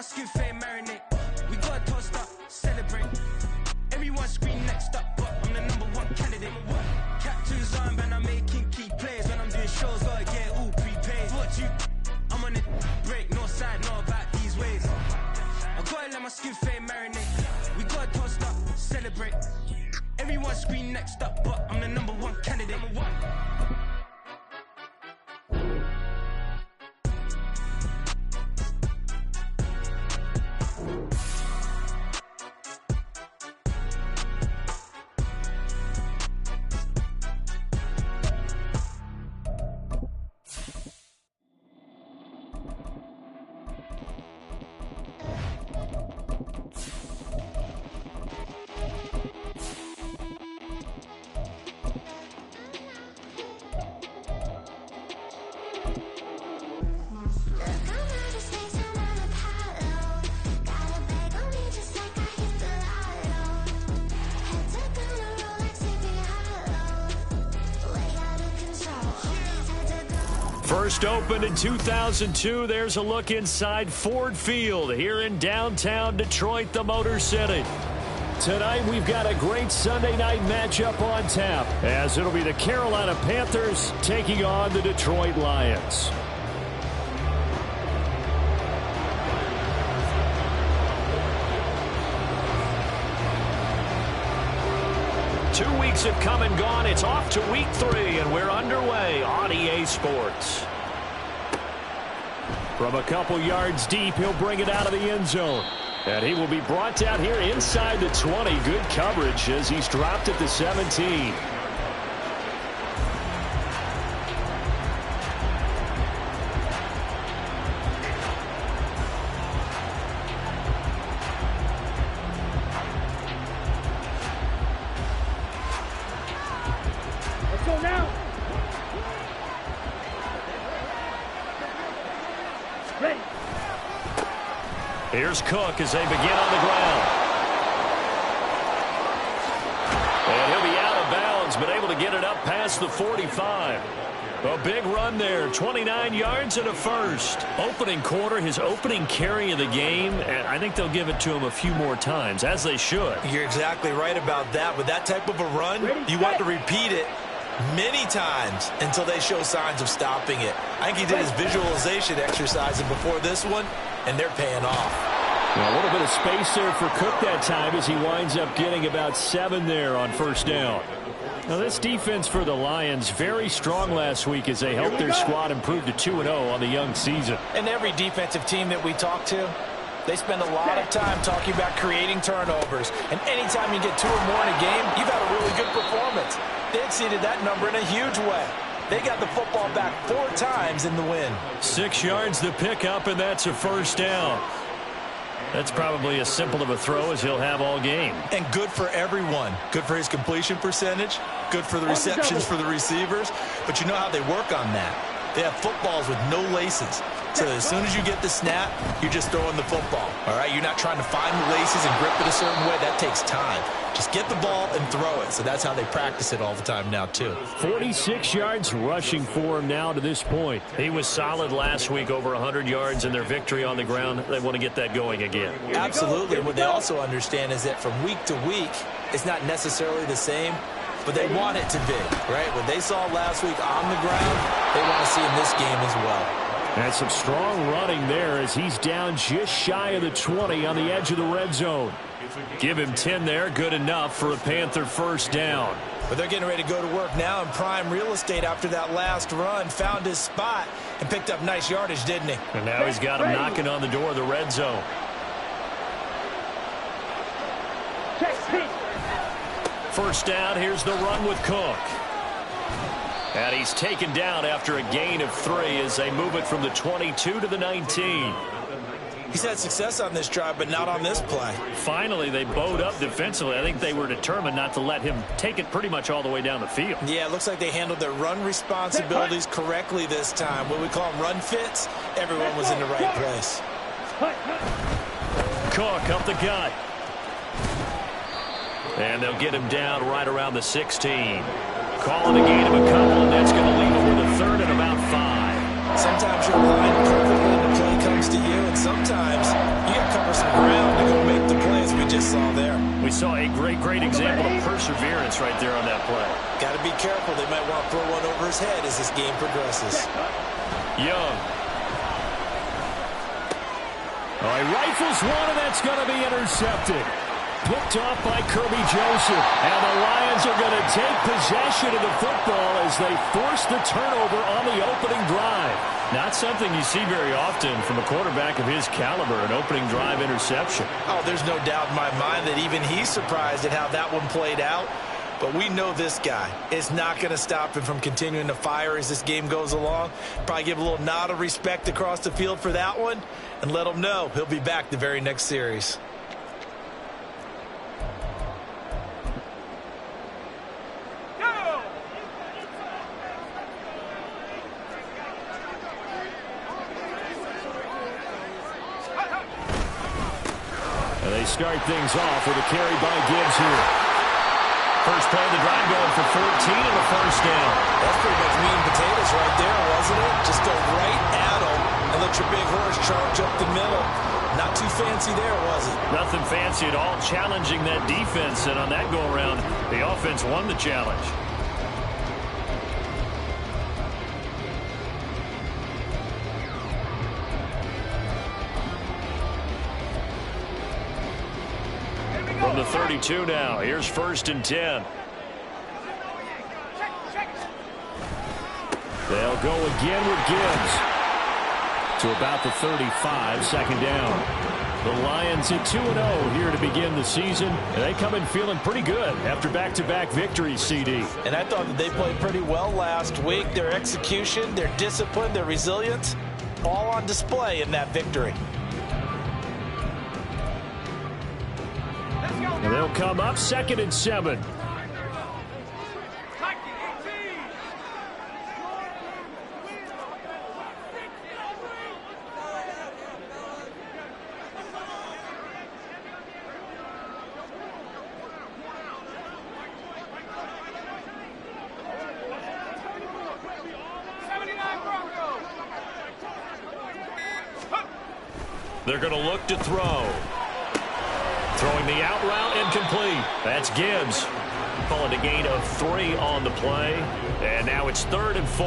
my skin fade marinate. We got toast up, celebrate. Everyone scream next up, but I'm the #1 candidate. Captain's armband, I'm making key plays. When I'm doing shows, gotta get all prepaid. What you? I'm on it, break, no side, no about these ways. I gotta let my skin fade marinate. We got toast up, celebrate. Everyone scream next up, but I'm the #1 candidate. First opened in 2002, there's a look inside Ford Field here in downtown Detroit, the Motor City. Tonight we've got a great Sunday night matchup on tap, as it'll be the Carolina Panthers taking on the Detroit Lions. Two weeks have come and gone. It's off to week 3, and we're underway on EA Sports. From a couple yards deep, he'll bring it out of the end zone. And he will be brought down here inside the 20. Good coverage as he's dropped at the 17. Here's Cook as they begin on the ground. And he'll be out of bounds, but able to get it up past the 45. A big run there, 29 yards and a first. Opening quarter, his opening carry of the game, and I think they'll give it to him a few more times, as they should. You're exactly right about that. With that type of a run, you want to repeat it many times until they show signs of stopping it. I think he did his visualization exercises before this one, and they're paying off. Well, a little bit of space there for Cook that time as he winds up getting about 7 there on first down. Now, this defense for the Lions, very strong last week as they helped their squad improve to 2-0 on the young season. And every defensive team that we talk to, they spend a lot of time talking about creating turnovers. And anytime you get 2 or more in a game, you've had a really good performance. They exceeded that number in a huge way. They got the football back 4 times in the win. 6 yards to pick up, and that's a first down. That's probably as simple of a throw as he'll have all game. And good for everyone. Good for his completion percentage. Good for the receptions for the receivers. But you know how they work on that. They have footballs with no laces. So as soon as you get the snap, you're just throwing the football. All right? You're not trying to find the laces and grip it a certain way. That takes time. Just get the ball and throw it. So that's how they practice it all the time now, too. 46 yards rushing for him now to this point. He was solid last week, over 100 yards in their victory on the ground. They want to get that going again. Absolutely. And what they also understand is that from week to week, it's not necessarily the same, but they want it to be, right? What they saw last week on the ground, they want to see in this game as well. And some strong running there as he's down just shy of the 20 on the edge of the red zone. Give him 10 there, good enough for a Panther first down. But they're getting ready to go to work now in prime real estate after that last run. Found his spot and picked up nice yardage, didn't he? And now he's got him knocking on the door of the red zone. First down, here's the run with Cook. And he's taken down after a gain of 3 as they move it from the 22 to the 19. He's had success on this drive, but not on this play. Finally, they bowed up defensively. I think they were determined not to let him take it pretty much all the way down the field. Yeah, it looks like they handled their run responsibilities correctly this time. What we call them run fits, everyone was in the right place. Cook up the gut. And they'll get him down right around the 16. Calling a gain of a couple, and that's going to leave him with a third and about 5. Sometimes you're aligned perfectly and the play comes to you, and sometimes you saw there. We saw a great example of perseverance right there on that play. Got to be careful. They might want to throw one over his head as this game progresses. Young. All right, rifles one, and that's going to be intercepted. Picked off by Kirby Joseph. And the Lions are going to take possession of the football as they force the turnover on the opening drive. Not something you see very often from a quarterback of his caliber, an opening drive interception. Oh, there's no doubt in my mind that even he's surprised at how that one played out. But we know this guy is not going to stop him from continuing to fire as this game goes along. Probably give a little nod of respect across the field for that one and let him know he'll be back the very next series. And they start things off with a carry by Gibbs here. First play of the drive going for 14 and a first down. That's pretty much meat and potatoes right there, wasn't it? Just go right at him and let your big horse charge up the middle. Not too fancy there, was it? Nothing fancy at all, challenging that defense. And on that go-around, the offense won the challenge. From the 32 now, here's 1st and 10. They'll go again with Gibbs. To about the 35, 2nd down. The Lions at 2-0 here to begin the season. And they come in feeling pretty good after back-to-back victories, CD. And I thought that they played pretty well last week. Their execution, their discipline, their resilience, all on display in that victory. And they'll come up 2nd and 7. They're going to look to throw. Throwing the out route incomplete. That's Gibbs. Calling a gain of 3 on the play. And now it's 3rd and 4.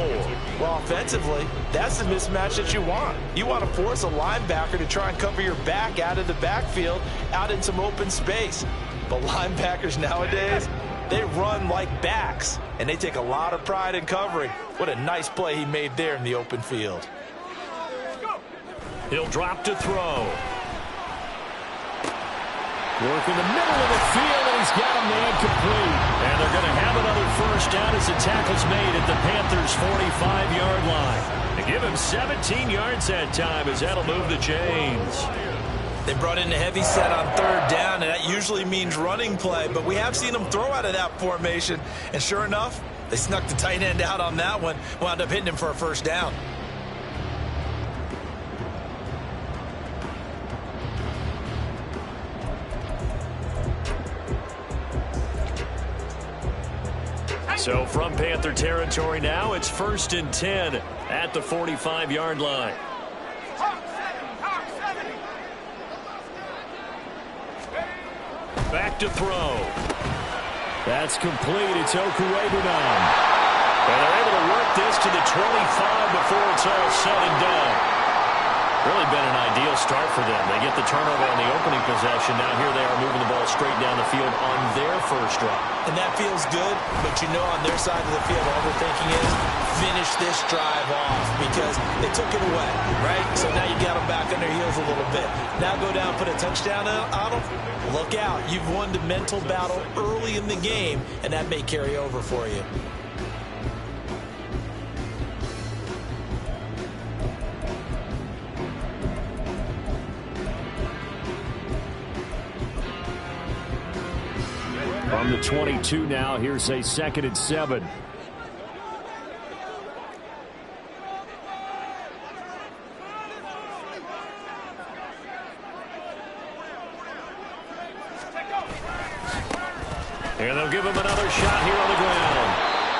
Well, offensively, that's the mismatch that you want. You want to force a linebacker to try and cover your back out of the backfield, out in some open space. But linebackers nowadays, they run like backs, and they take a lot of pride in covering. What a nice play he made there in the open field. He'll drop to throw. Work in the middle of the field, and he's got a man complete. And they're going to have another first down as the tackle's made at the Panthers' 45-yard line. They give him 17 yards that time as that'll move the chains. They brought in a heavy set on 3rd down, and that usually means running play. But we have seen them throw out of that formation. And sure enough, they snuck the tight end out on that one, wound up hitting him for a first down. So from Panther territory now, it's 1st and 10 at the 45-yard line. Back to throw. That's complete. It's Okuebunan. And they're able to work this to the 25 before it's all said and done. Really been an ideal start for them. They get the turnover on the opening possession. Now here they are moving the ball straight down the field on their first drive. And that feels good, but you know on their side of the field all they're thinking is finish this drive off because they took it away, right? So now you got them back on their heels a little bit. Now go down, put a touchdown on them. Look out. You've won the mental battle early in the game, and that may carry over for you. From the 22 now, here's a 2nd and 7. And they'll give him another shot here on the ground.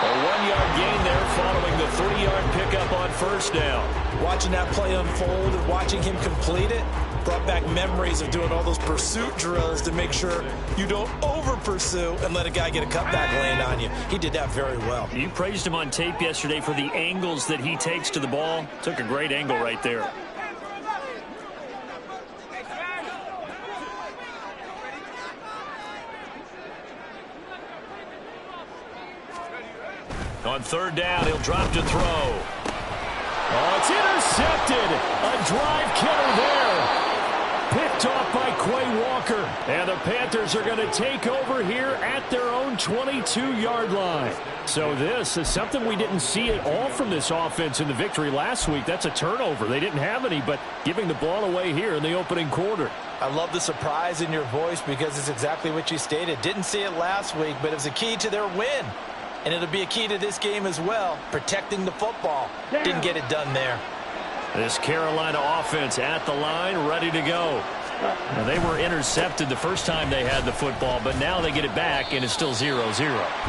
A 1-yard gain there following the 3-yard pickup on first down. Watching that play unfold and watching him complete it, Brought back memories of doing all those pursuit drills to make sure you don't over-pursue and let a guy get a cutback land on you. He did that very well. You praised him on tape yesterday for the angles that he takes to the ball. Took a great angle right there. On third down, he'll drop to throw. Oh, it's intercepted. A drive killer there. Picked off by Quay Walker. And the Panthers are going to take over here at their own 22-yard line. So this is something we didn't see at all from this offense in the victory last week. That's a turnover. They didn't have any, but giving the ball away here in the opening quarter. I love the surprise in your voice because it's exactly what you stated. Didn't see it last week, but it was a key to their win. And it'll be a key to this game as well, protecting the football. Didn't get it done there. This Carolina offense at the line, ready to go. Now, they were intercepted the first time they had the football, but now they get it back, and it's still 0-0.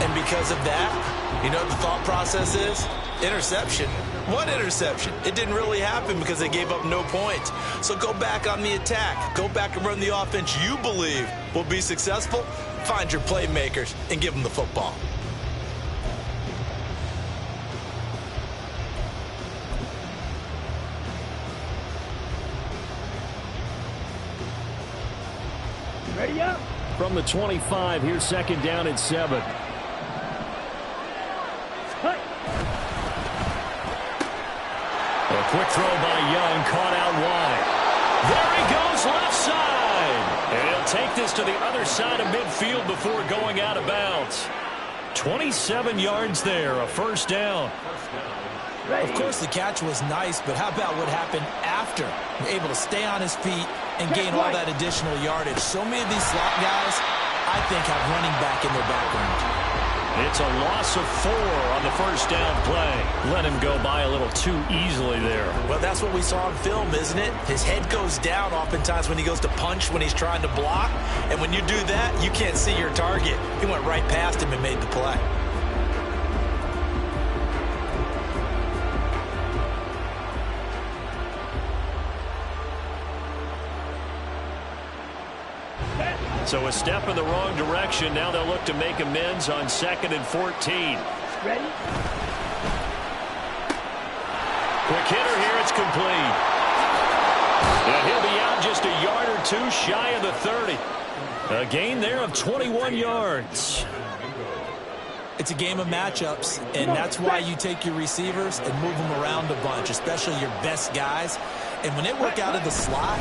And because of that, you know what the thought process is? Interception. What interception? It didn't really happen because they gave up no points. So go back on the attack. Go back and run the offense you believe will be successful. Find your playmakers and give them the football. Ready up. From the 25, here's second down and 7. Hey. A quick throw by Young, caught out wide. There he goes, left side. And he'll take this to the other side of midfield before going out of bounds. 27 yards there, a first down. Of course, the catch was nice, but how about what happened after? Able to stay on his feet and gain all that additional yardage. So many of these slot guys, I think, have running back in their background. It's a loss of 4 on the first down play. Let him go by a little too easily there. Well, that's what we saw on film, isn't it? His head goes down oftentimes when he goes to punch when he's trying to block. And when you do that, you can't see your target. He went right past him and made the play. So a step in the wrong direction. Now they'll look to make amends on 2nd and 14. Ready? Quick hitter here. It's complete. And he'll be out just a yard or two shy of the 30. A gain there of 21 yards. It's a game of matchups, and that's why you take your receivers and move them around a bunch, especially your best guys. And when they work out of the slot,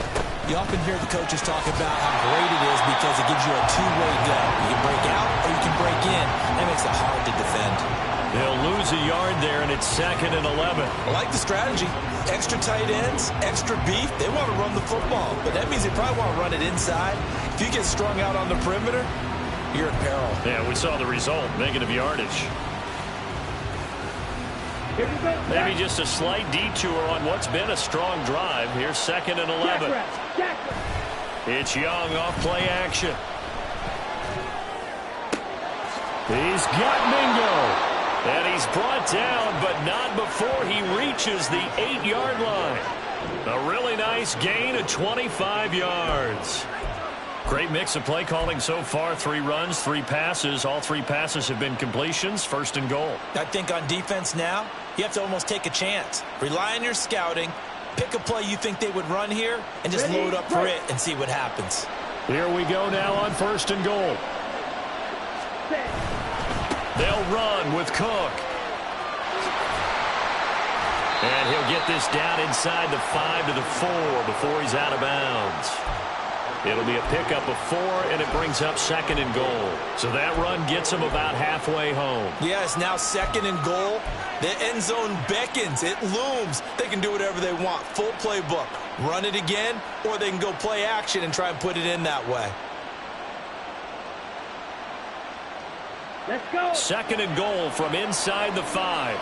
you often hear the coaches talk about how great it is because it gives you a two-way go. You can break out or you can break in. That makes it hard to defend. They'll lose a yard there, and it's 2nd and 11. I like the strategy. Extra tight ends, extra beef. They want to run the football, but that means they probably want to run it inside. If you get strung out on the perimeter, you're in peril. Yeah, we saw the result, negative yardage. Maybe just a slight detour on what's been a strong drive. Here's 2nd and 11. It's Young off play action. He's got Mingo. And he's brought down, but not before he reaches the 8-yard line. A really nice gain of 25 yards. Great mix of play calling so far. 3 runs, 3 passes. All 3 passes have been completions. 1st and goal. I think on defense now, you have to almost take a chance. Rely on your scouting. Pick a play you think they would run here and just load up for it and see what happens. Here we go now on 1st and goal. They'll run with Cook. And he'll get this down inside the 5 to the 4 before he's out of bounds. It'll be a pickup of 4, and it brings up 2nd and goal. So that run gets him about halfway home. Yeah, it's now 2nd and goal. The end zone beckons. It looms. They can do whatever they want. Full playbook. Run it again, or they can go play action and try and put it in that way. Let's go. 2nd and goal from inside the 5.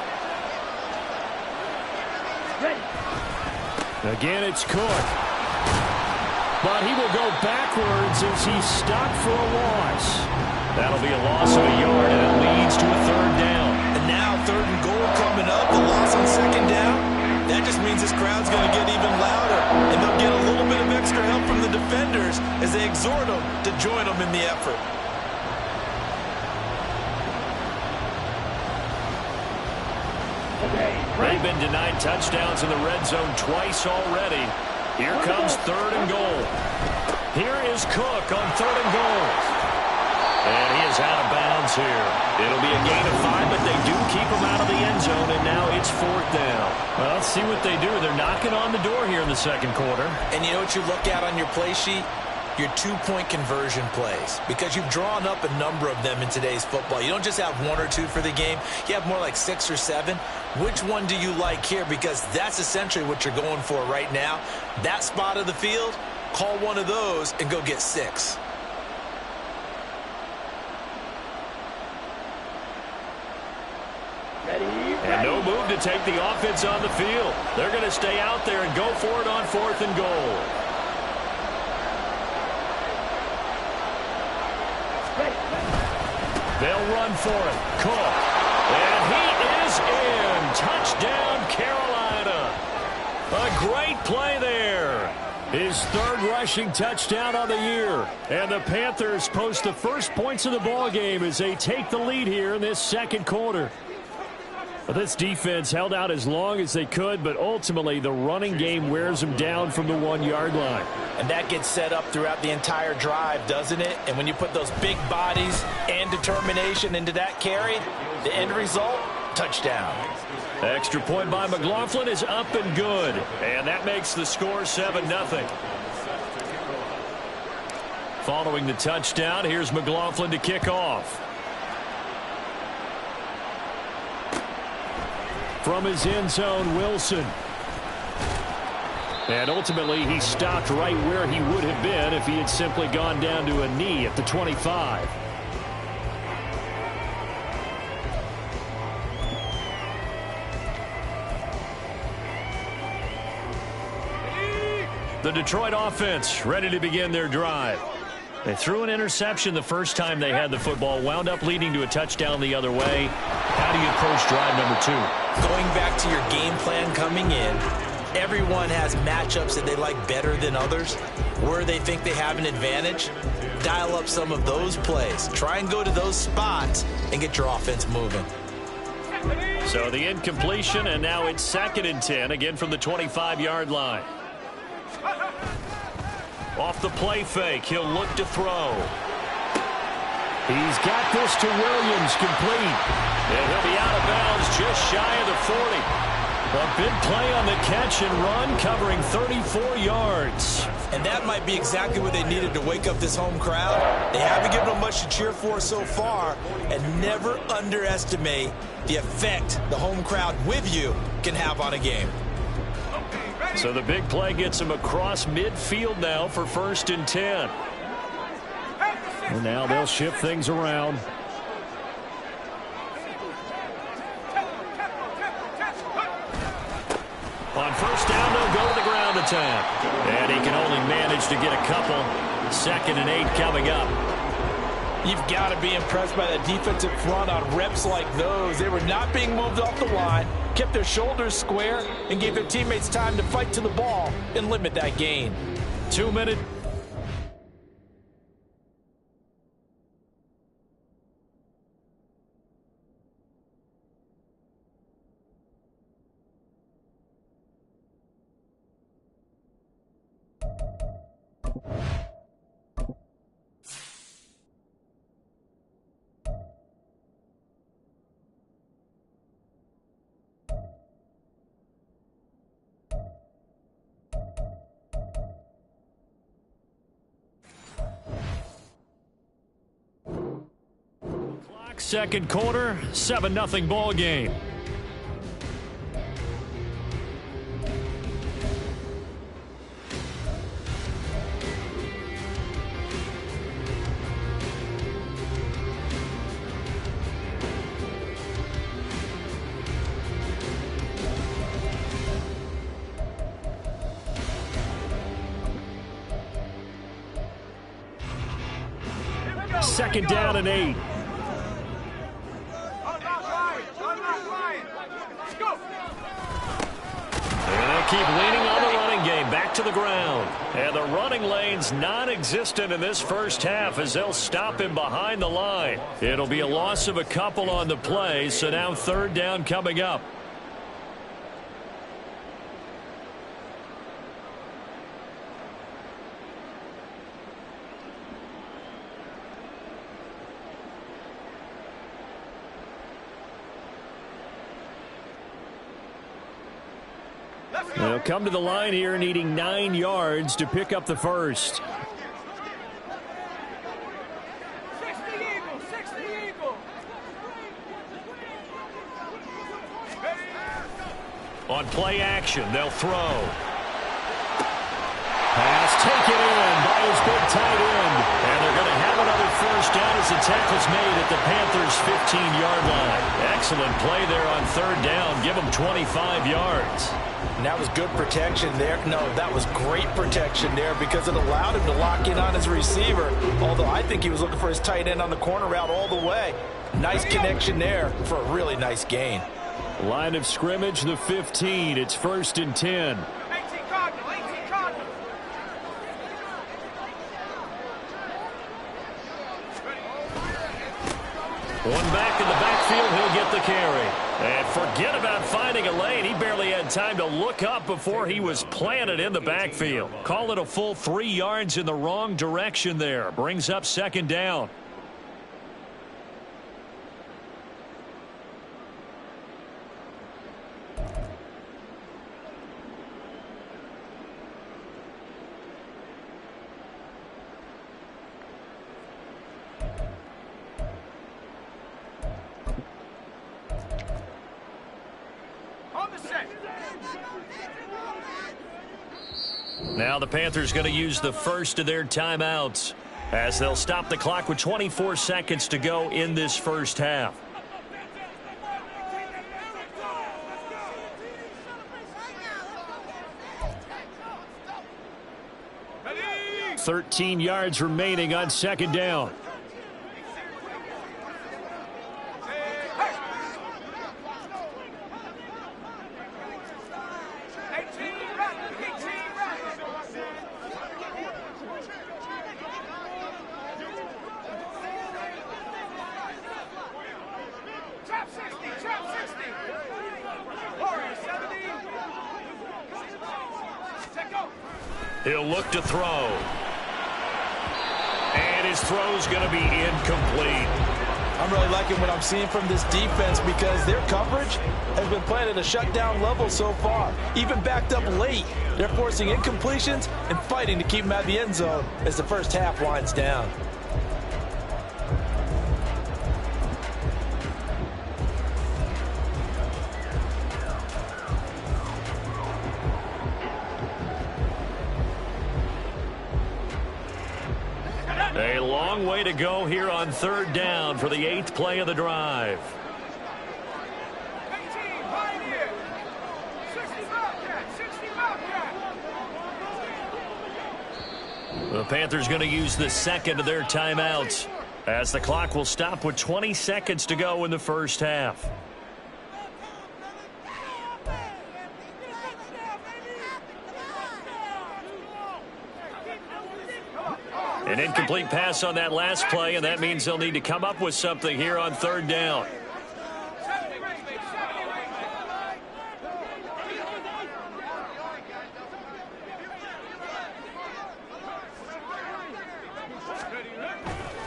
Ready. Again, it's Cook. But he will go backwards as he's stopped for a loss. That'll be a loss of a yard, and it leads to a 3rd down. And now 3rd and goal coming up. The loss on 2nd down. That just means this crowd's going to get even louder, and they'll get a little bit of extra join them in the effort. They've been denied touchdowns in the red zone twice already. Here comes 3rd and goal. Here is Cook on 3rd and goal. And he is out of bounds here. It'll be a gain of 5, but they do keep him out of the end zone, and now it's 4th down. Well, let's see what they do. They're knocking on the door here in the second quarter. And you know what you look at on your play sheet? Your 2-point conversion plays, because you've drawn up a number of them in today's football. You don't just have 1 or 2 for the game. You have more like 6 or 7. Which one do you like here? Because that's essentially what you're going for right now. That spot of the field, call one of those and go get 6. And no move to take the offense on the field. They're going to stay out there and go for it on 4th and goal. They'll run for it. Cook. And he is in. Touchdown, Carolina. A great play there. His 3rd rushing touchdown on the year. And the Panthers post the first points of the ball game as they take the lead here in this second quarter. Well, this defense held out as long as they could, but ultimately the running game wears them down from the 1-yard line. And that gets set up throughout the entire drive, doesn't it? And when you put those big bodies and determination into that carry, the end result, touchdown. Extra point by McLaughlin is up and good. And that makes the score 7-0. Following the touchdown, here's McLaughlin to kick off. From his end zone, Wilson. And ultimately, he stopped right where he would have been if he had simply gone down to a knee at the 25. The Detroit offense ready to begin their drive. They threw an interception the first time they had the football, wound up leading to a touchdown the other way. How do you approach drive number 2? Going back to your game plan coming in, everyone has matchups that they like better than others. Where they think they have an advantage, dial up some of those plays. Try and go to those spots and get your offense moving. So the incompletion, and now it's 2nd and 10, again from the 25-yard line. Off the play fake, he'll look to throw. He's got this to Williams, complete. And he'll be out of bounds just shy of the 40. A big play on the catch and run, covering 34 yards. And that might be exactly what they needed to wake up this home crowd. They haven't given them much to cheer for so far, and never underestimate the effect the home crowd with you can have on a game. So the big play gets him across midfield now for 1st and 10. And now they'll shift things around. On 1st down, they'll go to the ground attack. And he can only manage to get a couple. 2nd and 8 coming up. You've got to be impressed by the defensive front on reps like those. They were not being moved off the line, kept their shoulders square, and gave their teammates time to fight to the ball and limit that gain. 2 minute. Second quarter, 7-0 ball game. Second down and 8. Keep leaning on the running game. Back back to the ground. And the running lane's non-existent in this first half as they'll stop him behind the line. It'll be a loss of a couple on the play, so now third down coming up. They'll come to the line here needing 9 yards to pick up the first. On play action, they'll throw. Pass taken in by his big tight end. And they're going to have another first down as the tackle's made at the Panthers' 15-yard line. Excellent play there on third down. Give them 25 yards. And that was good protection there. No, that was great protection there because it allowed him to lock in on his receiver. Although I think he was looking for his tight end on the corner route all the way. Nice connection there for a really nice gain. Line of scrimmage, the 15. It's 1st and 10. One back in the backfield, he'll get the carry. And forget about finding a lane. He barely had time to look up before he was planted in the backfield. Call it a full 3 yards in the wrong direction there. Brings up second down. Now the Panthers going to use the first of their timeouts as they'll stop the clock with 24 seconds to go in this first half. Ready? 13 yards remaining on second down. He'll look to throw. And his throw's going to be incomplete. I'm really liking what I'm seeing from this defense because their coverage has been playing at a shutdown level so far. Even backed up late, they're forcing incompletions and fighting to keep them out of the end zone as the first half winds down. A long way to go here on third down for the 8th play of the drive. The Panthers going to use the second of their timeouts as the clock will stop with 20 seconds to go in the first half. An incomplete pass on that last play, and that means they'll need to come up with something here on third down.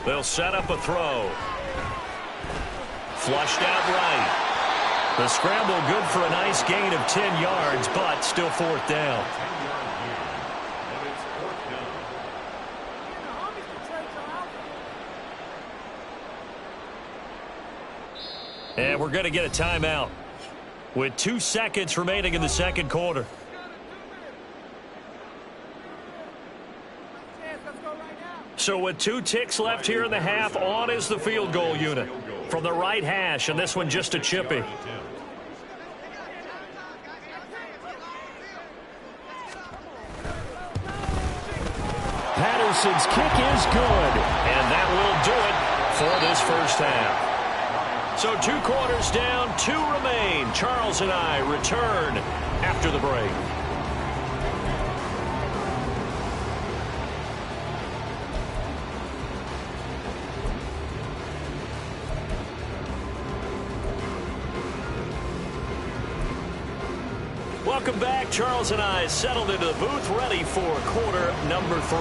They'll set up a throw. Flushed out right. The scramble good for a nice gain of 10 yards, but still fourth down. And we're going to get a timeout with 2 seconds remaining in the second quarter. So with 2 ticks left here in the half, on is the field goal unit from the right hash, and this one just a chippy. Patterson's kick is good, and that will do it for this first half. So 2 quarters down, 2 remain. Charles and I return after the break. Welcome back. Charles and I settled into the booth, ready for quarter number 3.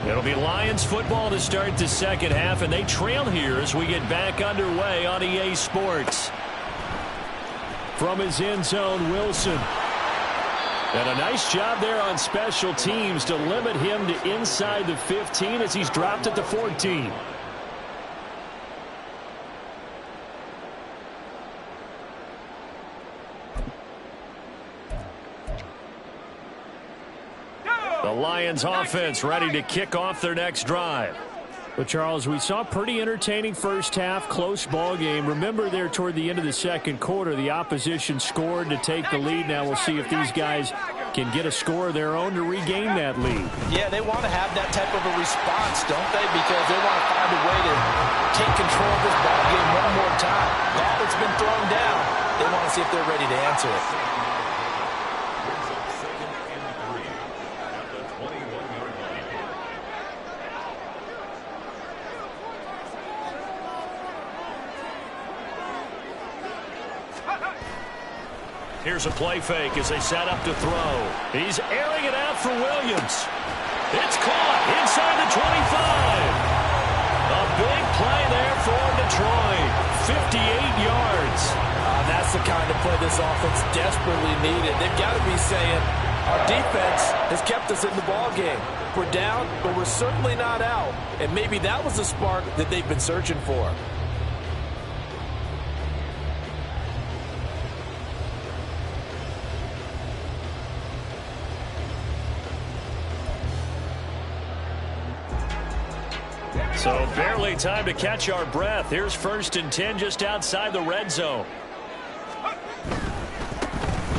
It'll be Lions football to start the second half, and they trail here as we get back underway on EA Sports. From his end zone, Wilson. And a nice job there on special teams to limit him to inside the 15 as he's dropped at the 14. The Lions offense ready to kick off their next drive. But, Charles, we saw a pretty entertaining first half, close ball game. Remember there toward the end of the second quarter, the opposition scored to take the lead. Now we'll see if these guys can get a score of their own to regain that lead. Yeah, they want to have that type of a response, don't they? Because they want to find a way to take control of this ball game one more time. Gauntlet's been thrown down. They want to see if they're ready to answer it. Here's a play fake as they set up to throw. He's airing it out for Williams. It's caught inside the 25. A big play there for Detroit. 58 yards. That's the kind of play this offense desperately needed. They've got to be saying, our defense has kept us in the ball game. We're down, but we're certainly not out. And maybe that was the spark that they've been searching for. So barely time to catch our breath. Here's 1st and 10 just outside the red zone.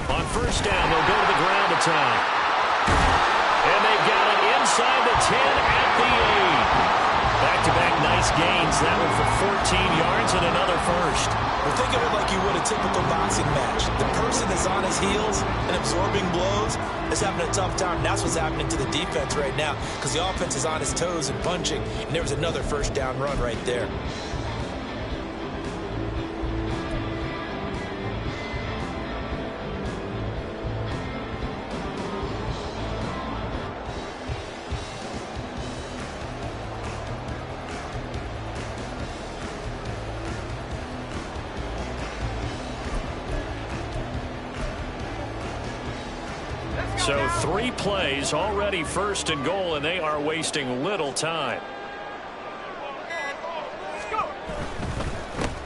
On first down, they'll go to the ground attack. And they've got it inside the 10 at the 8. Back-to-back nice gains. That one for 14 yards and another first. Well, think of it like you would a typical boxing match. The person is on his heels and absorbing blows is having a tough time. And that's what's happening to the defense right now because the offense is on his toes and punching. And there was another first down run right there. So 3 plays, already 1st and goal, and they are wasting little time.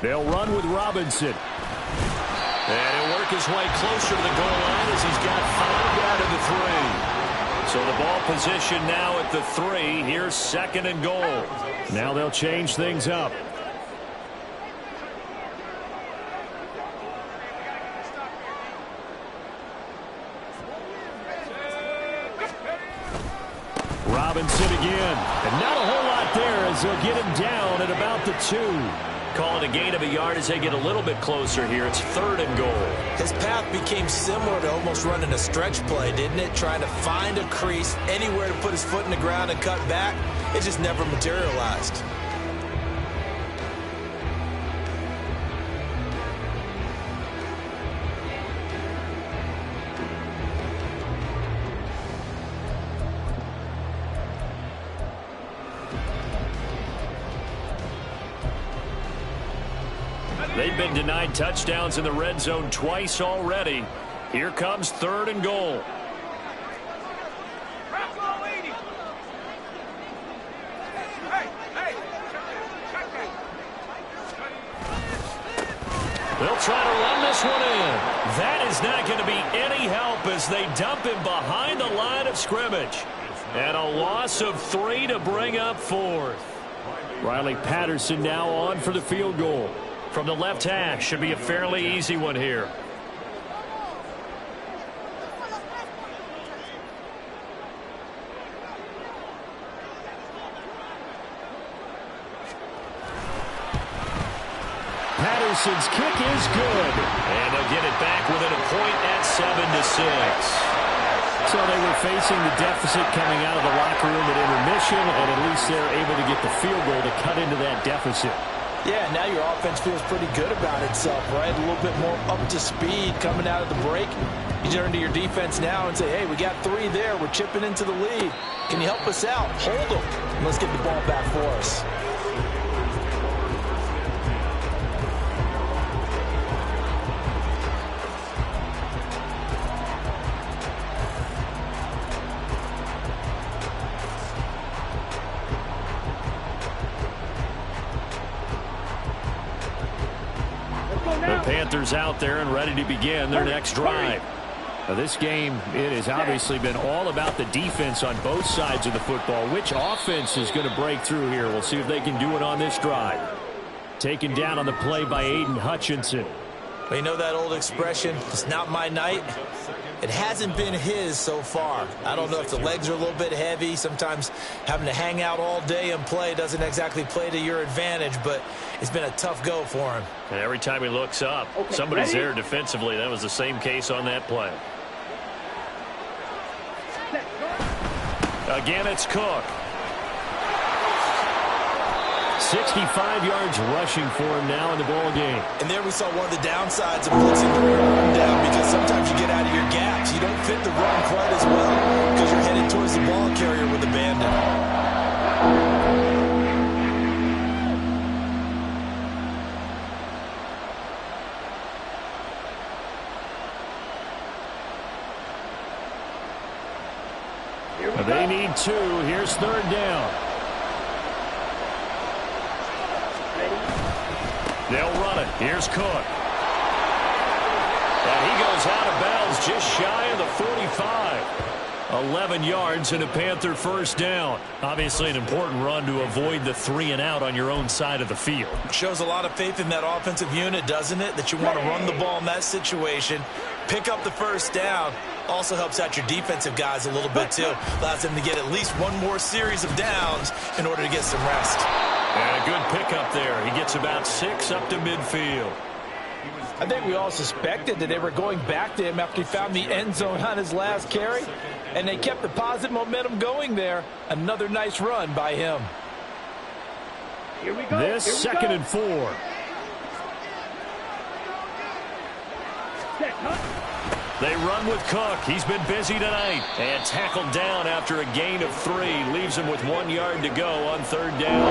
They'll run with Robinson. And he'll work his way closer to the goal line as he's got 5 out of the 3. So the ball position now at the 3. Here's 2nd and goal. Now they'll change things up. Robinson again. And not a whole lot there as they'll get him down at about the 2. Call it a gain of a yard as they get a little bit closer here. It's 3rd and goal. His path became similar to almost running a stretch play, didn't it? Trying to find a crease, anywhere to put his foot in the ground and cut back. It just never materialized. They've been denied touchdowns in the red zone twice already. Here comes 3rd and goal. They'll try to run this one in. That is not going to be any help as they dump him behind the line of scrimmage. And a loss of 3 to bring up 4th. Riley Patterson now on for the field goal. From the left hash, should be a fairly easy one here. Patterson's kick is good. And they'll get it back within a point at 7-6. So they were facing the deficit coming out of the locker room at intermission, and at least they're able to get the field goal to cut into that deficit. Yeah, now your offense feels pretty good about itself, right? A little bit more up to speed coming out of the break. You turn to your defense now and say, hey, we got 3 there. We're chipping into the lead. Can you help us out? Hold them. Let's get the ball back for us. The Panthers out there and ready to begin their next drive. Now this game, it has obviously been all about the defense on both sides of the football. Which offense is going to break through here? We'll see if they can do it on this drive. Taken down on the play by Aiden Hutchinson. Well, you know that old expression, it's not my night. It hasn't been his so far. I don't know if the legs are a little bit heavy. Sometimes having to hang out all day and play doesn't exactly play to your advantage, but it's been a tough go for him. And every time he looks up, somebody's there defensively. That was the same case on that play. Again, it's Cook. 65 yards rushing for him now in the ball game. And there we saw one of the downsides of blitzing during a run down, because sometimes you get out of your gaps. You don't fit the run quite as well because you're headed towards the ball carrier with abandon. They need 2. Here's 3rd down. They'll run it. Here's Cook. And he goes out of bounds just shy of the 45. 11 yards and a Panther first down. Obviously an important run to avoid the 3 and out on your own side of the field. Shows a lot of faith in that offensive unit, doesn't it? That you want to run the ball in that situation. Pick up the first down. Also helps out your defensive guys a little bit too. Allows them to get at least one more series of downs in order to get some rest. And a good pickup there. He gets about 6 up to midfield. I think we all suspected that they were going back to him after he found the end zone on his last carry. And they kept the positive momentum going there. Another nice run by him. Here we go. This second and 4. They run with Cook. He's been busy tonight. And tackled down after a gain of 3. Leaves him with 1 yard to go on 3rd down.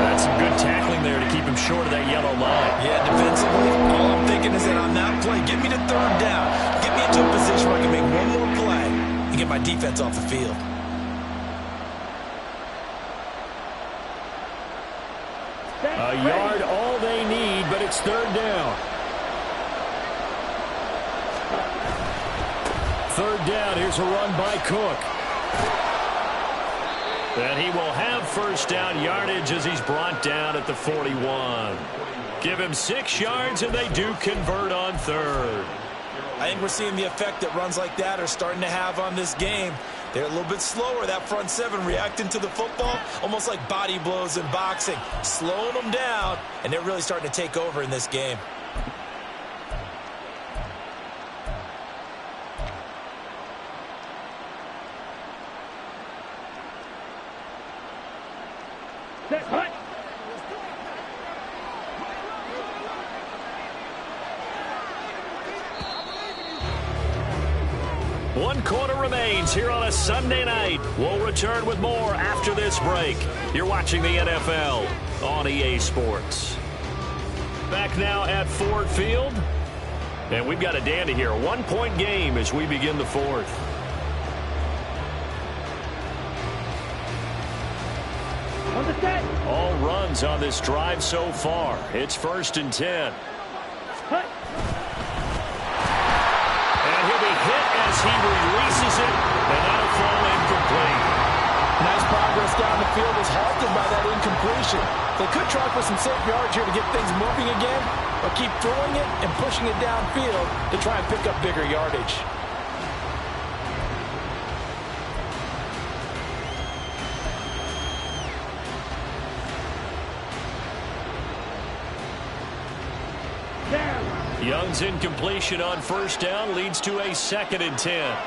That's some good tackling there to keep him short of that yellow line. Yeah, defensively, all I'm thinking is that on that play, get me to 3rd down. Get me into a position where I can make one more play and get my defense off the field. A yard all they need, but it's 3rd down. 3rd down, here's a run by Cook. And he will have first down yardage as he's brought down at the 41. Give him 6 yards, and they do convert on 3rd. I think we're seeing the effect that runs like that are starting to have on this game. They're a little bit slower, that front 7, reacting to the football, almost like body blows in boxing, slowing them down, and they're really starting to take over in this game. One quarter remains here on a Sunday night. We'll return with more after this break. You're watching the NFL on EA Sports. Back now at Ford Field. And we've got a dandy here. A 1-point game as we begin the 4th. All runs on this drive so far. It's 1st and 10. And he'll be hit as he releases it, and that'll fall incomplete. Nice progress down the field is halted by that incompletion. They could try for some safe yards here to get things moving again, or keep throwing it and pushing it downfield to try and pick up bigger yardage. Young's incompletion on first down leads to a 2nd and 10.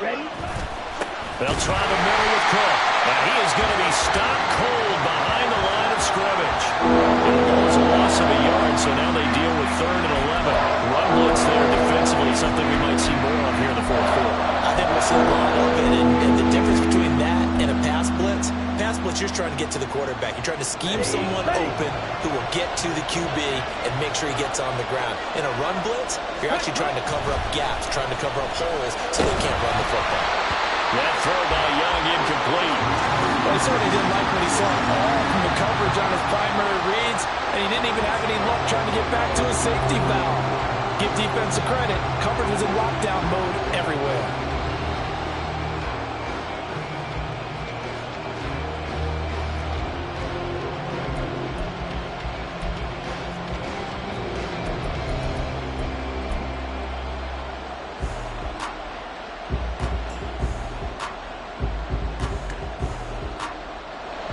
They'll try the middle with Cook. And he is going to be stopped cold behind the line of scrimmage. And it was a loss of a yard, so now they deal with 3rd and 11. Run blitz there defensively, something we might see more of here in the fourth quarter. I think we'll see a lot of it, and the difference between that and a pass blitz, you're just trying to get to the quarterback. You're trying to scheme someone open who will get to the QB and make sure he gets on the ground. In a run blitz, you're actually trying to cover up gaps, trying to cover up holes so they can't run the football. That throw by Young incomplete. Well, he certainly didn't like when he saw it all from the coverage on his primary reads, and he didn't even have any luck trying to get back to his safety valve. Give defensive credit. Coverage was in lockdown mode everywhere.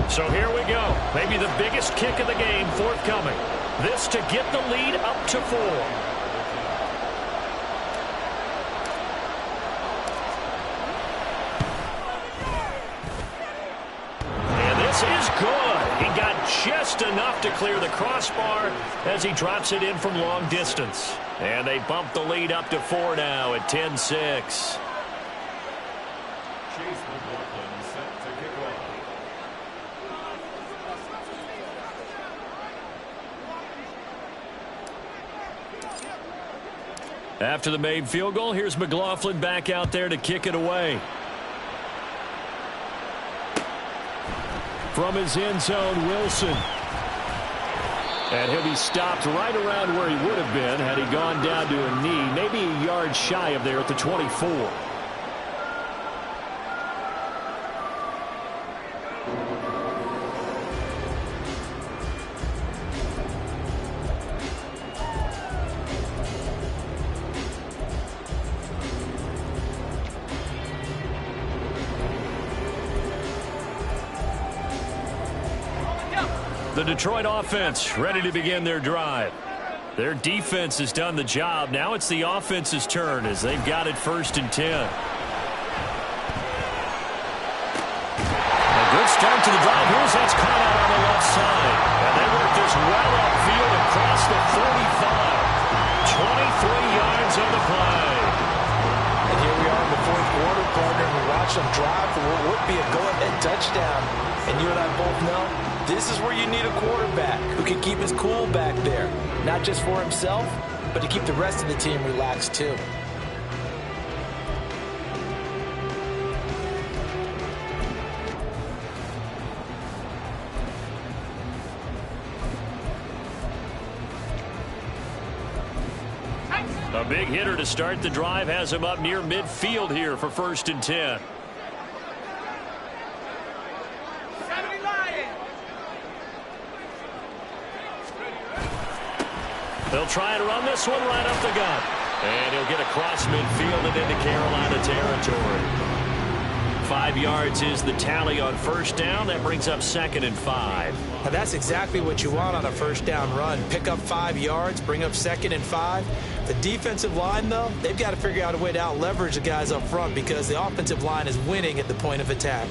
So here we go. Maybe the biggest kick of the game forthcoming. This to get the lead up to 4. And this is good. He got just enough to clear the crossbar as he drops it in from long distance. And they bump the lead up to 4 now at 10-6. After the made field goal, here's McLaughlin back out there to kick it away. From his end zone, Wilson. And he'll be stopped right around where he would have been had he gone down to a knee, maybe a yard shy of there at the 24. The Detroit offense ready to begin their drive. Their defense has done the job. Now it's the offense's turn as they've got it 1st and 10. A good start to the drive. Here's that's caught out on the left side. And they work this well upfield across the 45. 23 yards on the play. And here we are in the fourth quarter, partner, and we watch them drive for what would be a go-ahead touchdown. And you and I both know this is where you need a quarterback who can keep his cool back there. Not just for himself, but to keep the rest of the team relaxed too. A big hitter to start the drive has him up near midfield here for 1st and 10. They'll try and run this one right up the gut. And he'll get across midfield and into Carolina territory. 5 yards is the tally on 1st down. That brings up 2nd and 5. Now that's exactly what you want on a 1st down run. Pick up 5 yards, bring up 2nd and 5. The defensive line, though, they've got to figure out a way to out-leverage the guys up front because the offensive line is winning at the point of attack.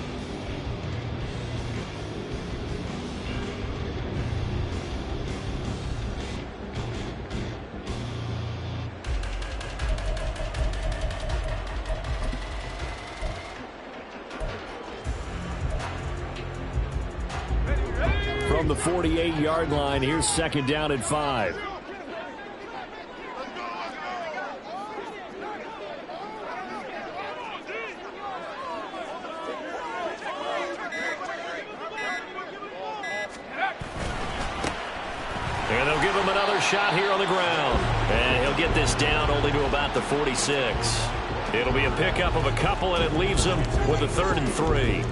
From the 48-yard line, here's 2nd down and 5. And they'll give him another shot here on the ground. And he'll get this down only to about the 46. It'll be a pickup of a couple, and it leaves him with a 3rd and 3.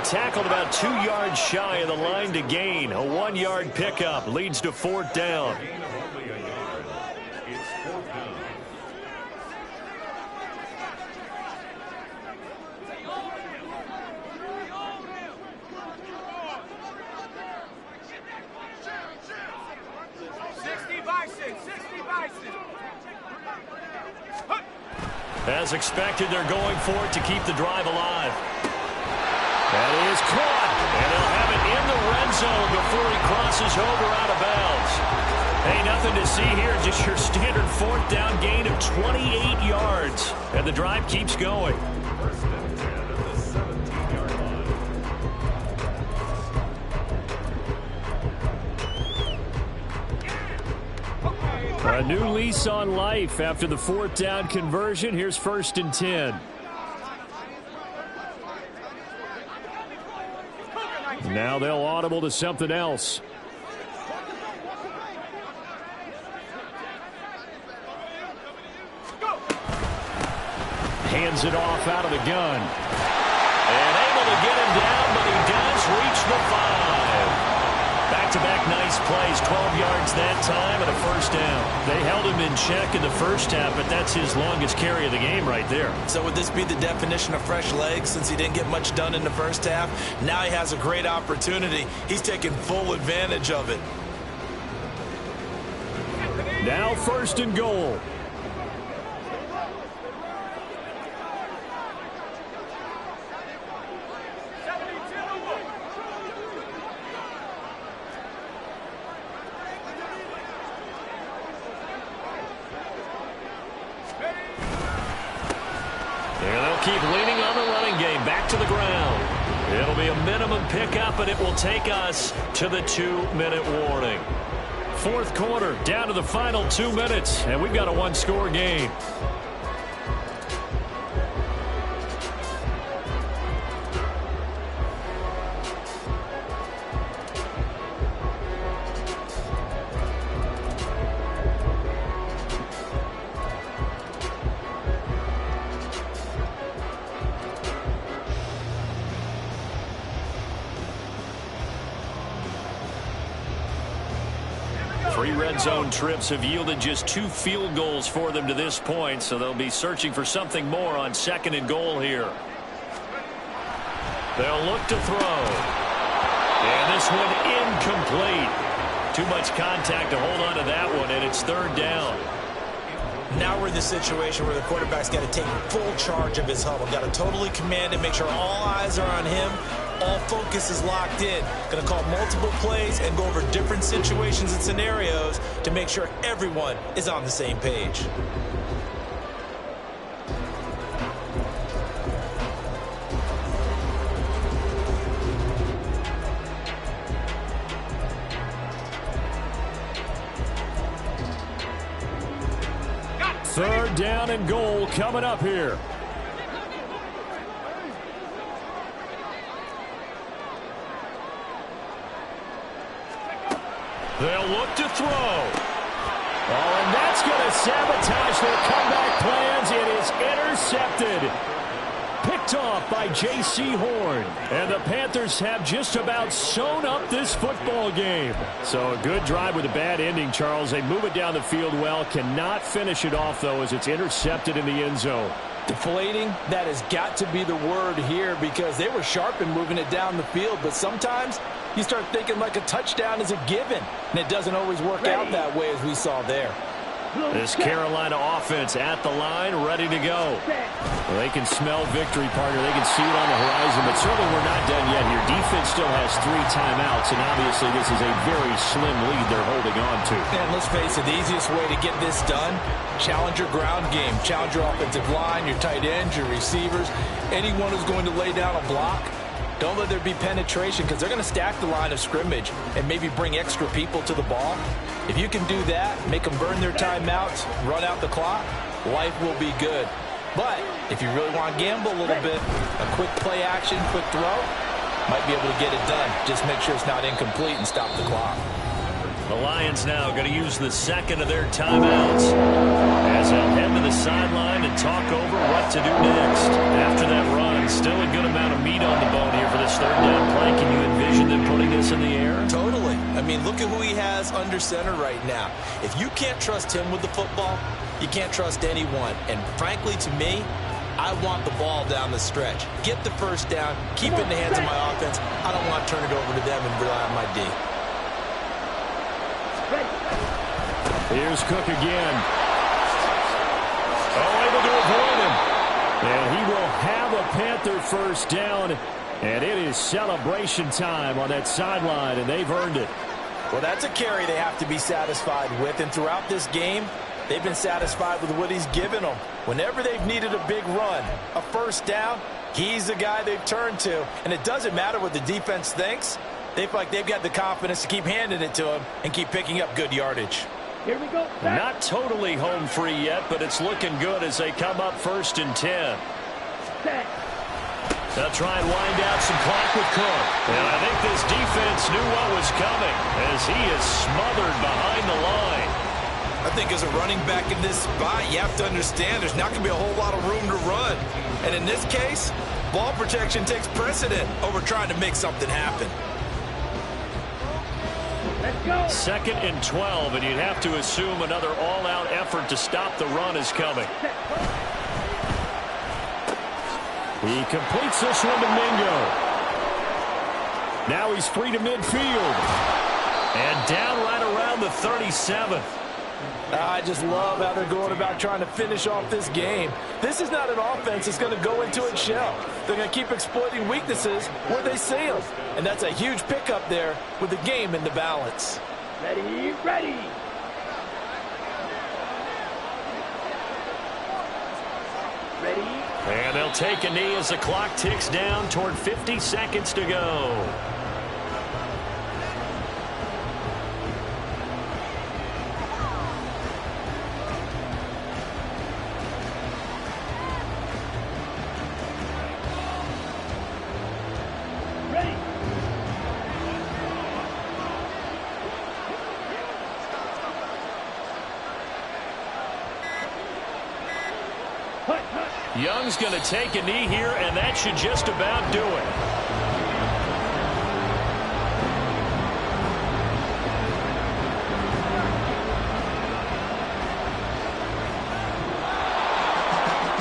tackled about 2 yards shy of the line to gain. A 1-yard pickup leads to 4th down. As expected, they're going for it to keep the drive alive. That is caught, and they'll have it in the red zone before he crosses over out of bounds. Hey, nothing to see here, just your standard 4th down gain of 28 yards. And the drive keeps going. A new lease on life after the 4th down conversion. Here's 1st and 10. Now they'll audible to something else. Hands it off out of the gun. And able to get him down, but he does reach the 5. Back-to-back nice plays, 12 yards that time and a 1st down. They held him in check in the first half, but that's his longest carry of the game right there. So would this be the definition of fresh legs since he didn't get much done in the first half? Now he has a great opportunity. He's taking full advantage of it. Now 1st and goal. Keep leaning on the running game. Back to the ground. It'll be a minimum pickup, and it will take us to the 2-minute warning. 4th quarter, down to the final 2 minutes, and we've got a 1-score game. Red zone trips have yielded just 2 field goals for them to this point, so they'll be searching for something more on 2nd and goal here. They'll look to throw. And this one incomplete. Too much contact to hold on to that one, and it's 3rd down. Now we're in the situation where the quarterback's got to take full charge of his huddle. Got to totally command it, make sure all eyes are on him. All focus is locked in. Going to call multiple plays and go over different situations and scenarios to make sure everyone is on the same page. Third down and goal coming up here. They'll look to throw. Oh, and that's going to sabotage their comeback plans. It is intercepted. Picked off by J.C. Horn. And the Panthers have just about sewn up this football game. So a good drive with a bad ending, Charles. They move it down the field well. Cannot finish it off, though, as it's intercepted in the end zone. Deflating, that has got to be the word here because they were sharp in moving it down the field. But sometimes you start thinking like a touchdown is a given. And it doesn't always work out that way as we saw there. This Carolina offense at the line, ready to go. Well, they can smell victory, partner. They can see it on the horizon, but certainly we're not done yet here. Defense still has 3 timeouts, and obviously this is a very slim lead they're holding on to. And let's face it, the easiest way to get this done, challenge your ground game. Challenge your offensive line, your tight ends, your receivers, anyone who's going to lay down a block. Don't let there be penetration because they're going to stack the line of scrimmage and maybe bring extra people to the ball. If you can do that, make them burn their timeouts, run out the clock, life will be good. But if you really want to gamble a little bit, a quick play action, quick throw, might be able to get it done. Just make sure it's not incomplete and stop the clock. The Lions now going to use the second of their timeouts as they'll head to the sideline and talk over what to do next. After that run, still a good amount of meat on the bone here for this third this in the air? Totally. I mean, look at who he has under center right now. If you can't trust him with the football, you can't trust anyone. And frankly, to me, I want the ball down the stretch. Get the first down, keep it in the hands of my offense. I don't want to turn it over to them and rely on my D. Here's Cook again. Oh, able to avoid him. And he will have a Panther first down. And it is celebration time on that sideline, and they've earned it. Well, that's a carry they have to be satisfied with. And throughout this game, they've been satisfied with what he's given them. Whenever they've needed a big run, a first down, he's the guy they've turned to. And it doesn't matter what the defense thinks. They feel like they've got the confidence to keep handing it to him and keep picking up good yardage. Here we go. Not totally home free yet, but it's looking good as they come up 1st and 10. Set. They'll try and wind out some clock with Cook. And I think this defense knew what was coming as he is smothered behind the line. I think as a running back in this spot, you have to understand there's not going to be a whole lot of room to run. And in this case, ball protection takes precedent over trying to make something happen. Let's go. 2nd and 12, and you'd have to assume another all-out effort to stop the run is coming. He completes this one to Mingo. Now he's free to midfield. And down right around the 37. I just love how they're going about trying to finish off this game. This is not an offense that's going to go into its shell. They're going to keep exploiting weaknesses where they see them. And that's a huge pickup there with the game in the balance. Ready, ready. Ready. And they'll take a knee as the clock ticks down toward 50 seconds to go. Ready. Hut, hut. Young's going to take a knee here, and that should just about do it.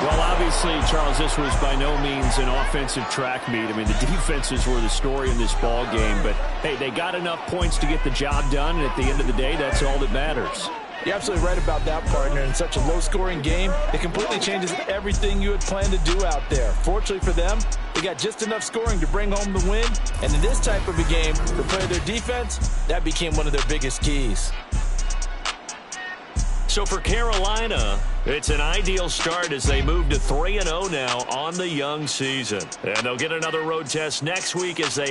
Well, obviously, Charles, this was by no means an offensive track meet. I mean, the defenses were the story in this ball game, but, hey, they got enough points to get the job done, and at the end of the day, that's all that matters. You're absolutely right about that, partner. In such a low-scoring game, it completely changes everything you had planned to do out there. Fortunately for them, they got just enough scoring to bring home the win. And in this type of a game, to play their defense, that became one of their biggest keys. So for Carolina, it's an ideal start as they move to 3-0 now on the young season. And they'll get another road test next week as they